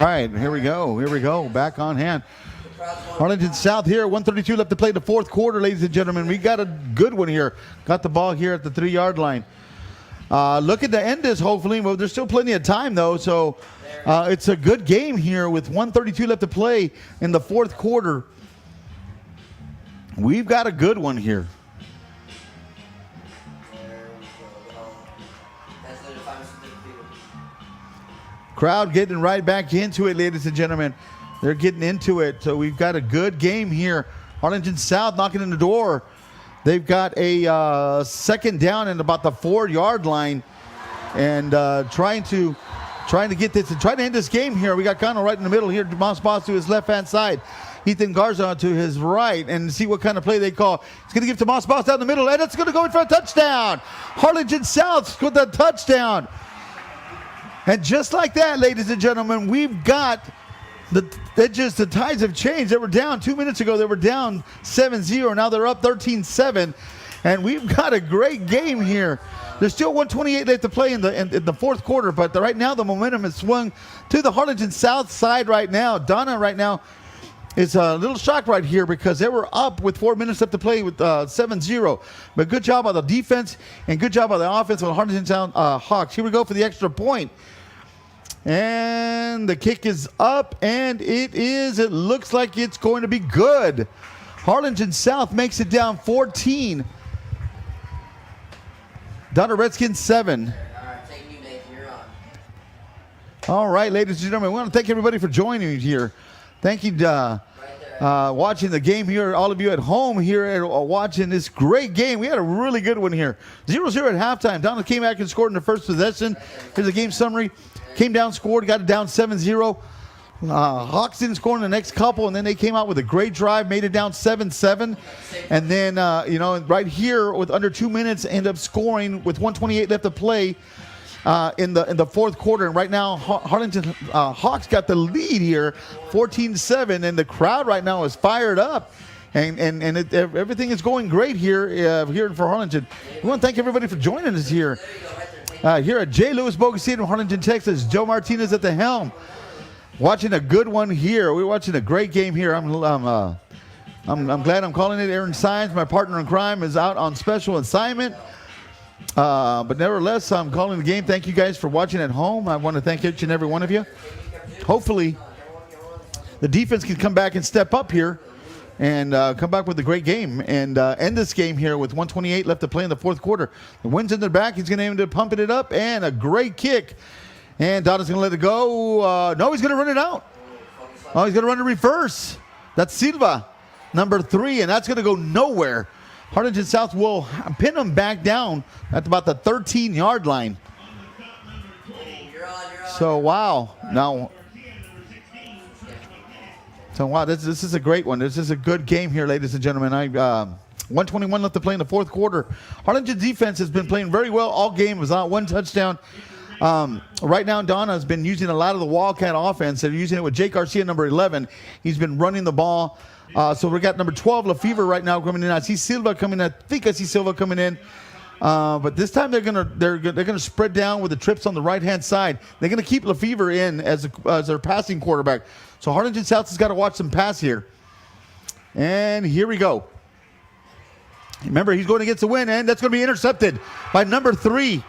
All right, here we go. Back on hand. Harlingen South here, 1:32 left to play the fourth quarter, ladies and gentlemen. We got a good one here. Got the ball here at the 3-yard line. Looking to end this, hopefully. Well, there's still plenty of time, though. So it's a good game here with 1:32 left to play in the fourth quarter. We've got a good one here. Crowd getting right back into it, ladies and gentlemen. They're getting into it. So we've got a good game here. Harlingen South knocking in the door. They've got a second down and about the 4-yard line, and trying to get this and trying to end this game here. We got Connell right in the middle here. Moss Boss to his left-hand side. Ethan Garza to his right, and see what kind of play they call. He's going to give to Moss Boss down the middle, and it's going to go in for a touchdown. Harlingen South with a touchdown. And just like that, ladies and gentlemen, we've got the tides have changed. They were down 2 minutes ago. They were down 7-0. Now they're up 13-7. And we've got a great game here. There's still 1:28 left to play in the fourth quarter, but right now the momentum has swung to the Harlingen South side right now. Donna right now is a little shocked right here because they were up with 4 minutes left to play with 7-0. But good job on the defense and good job on the offense on the Harlingen South Hawks. Here we go for the extra point. And the kick is up, and it looks like it's going to be good. Harlingen South makes it down 14. Donna Redskins 7. All right, take you, Nate. You're on. All right, ladies and gentlemen, we want to thank everybody for joining me here. Thank you, watching the game here. All of you at home here watching this great game. We had a really good one here. 0-0 at halftime. Donna came back and scored in the first possession. Here's the game summary. Came down, scored, got it down 7-0. Hawks didn't score in the next couple, and then they came out with a great drive, made it down 7-7. And then, right here with under 2 minutes, ended up scoring with 1:28 left to play in the fourth quarter. And right now, Harlingen Hawks got the lead here, 14-7, and the crowd right now is fired up. And everything is going great here for Harlingen. We want to thank everybody for joining us here. Here at J. Lewis Bogus Stadium, Harlingen, Texas. Joe Martinez at the helm. Watching a good one here. We're watching a great game here. I'm glad I'm calling it. Aaron Sines, my partner in crime, is out on special assignment. But nevertheless, I'm calling the game. Thank you guys for watching at home. I want to thank each and every one of you. Hopefully, the defense can come back and step up here and come back with a great game and end this game here with 1:28 left to play in the fourth quarter. The wind's in the back. He's going to aim to pumping it up, and a great kick. And Donna's going to let it go. No, he's going to run it out. Oh, he's going to run a reverse. That's Silva, number 3, and that's going to go nowhere. Harlingen South will pin him back down at about the 13-yard line. So, wow. Now, this is a great one. This is a good game here, ladies and gentlemen. 1:21 left to play in the fourth quarter. Harlingen defense has been playing very well all game. It was not one touchdown. Right now, Donna has been using a lot of the Wildcat offense. They're using it with Jake Garcia, number 11. He's been running the ball. So we got number 12, Lefevre, right now coming in. I see Silva coming in. I think I see Silva coming in. But this time they're gonna spread down with the trips on the right-hand side. They're gonna keep Lefevre in as their passing quarterback. So Harlingen South has got to watch some pass here. And here we go. Remember, he's going to get the win, and that's going to be intercepted by number 3.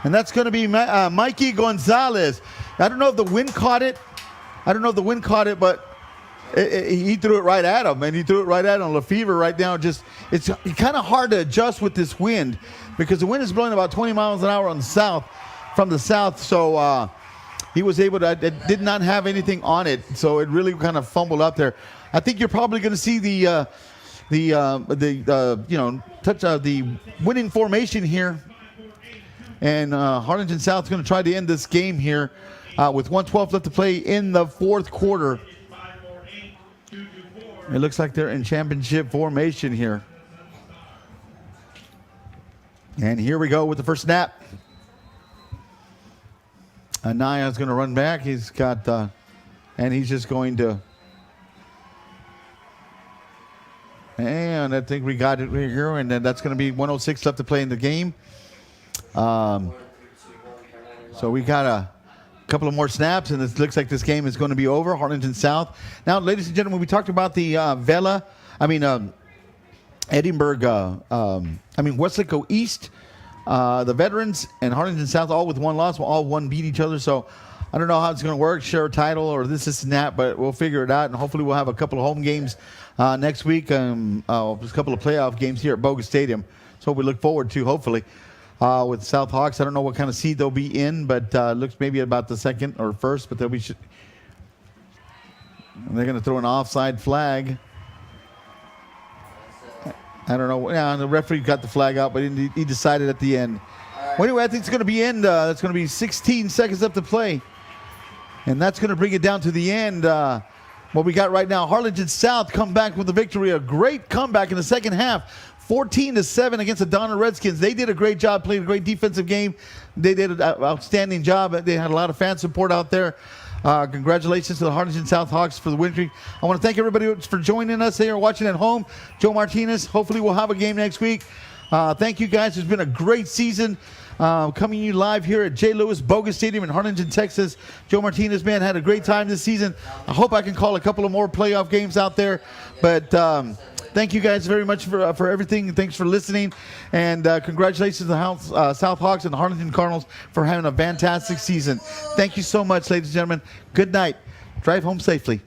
And that's going to be Mikey Gonzalez. I don't know if the wind caught it. But he threw it right at him, and he threw it right at him. Lefevre right now it's kind of hard to adjust with this wind because the wind is blowing about 20 miles an hour from the south. So he was able to, it did not have anything on it, so it really kind of fumbled up there. I think you're probably going to see the winning formation here. And Harlingen South is going to try to end this game here with 1:12 left to play in the fourth quarter. It looks like they're in championship formation here. And here we go with the first snap. Anaya is going to run back. He's got, and he's just going to. And I think we got it here, and then that's going to be 1:06 left to play in the game. So we got a couple of more snaps, and it looks like this game is going to be over. Harlingen South. Now, ladies and gentlemen, we talked about the Westlake East, the veterans, and Harlingen South all with one loss. All one beat each other. So I don't know how it's going to work, share a title or this and that, but we'll figure it out, and hopefully we'll have a couple of home games next week. A couple of playoff games here at Bogus Stadium. So we look forward to, hopefully. with South Hawks. I don't know what kind of seed they'll be in, but looks maybe about the second or first, but they'll be. They're going to throw an offside flag. I don't know. Yeah, the referee got the flag out, but he decided at the end. Well, anyway, I think it's going to be end. It's going to be 16 seconds left to play. And that's going to bring it down to the end. What we got right now, Harlingen South come back with the victory. A great comeback in the second half. 14-7 against the Donna Redskins. They did a great job, played a great defensive game. They did an outstanding job. They had a lot of fan support out there. Congratulations to the Harlingen South Hawks for the victory. I want to thank everybody for joining us here, watching at home. Joe Martinez, hopefully we'll have a game next week. Thank you guys. It's been a great season. Coming to you live here at J. Lewis Bogus Stadium in Harlingen, Texas. Joe Martinez, man, had a great time this season. I hope I can call a couple of more playoff games out there. But thank you guys very much for everything. Thanks for listening. And congratulations to the South Hawks and the Harlingen Cardinals for having a fantastic season. Thank you so much, ladies and gentlemen. Good night. Drive home safely.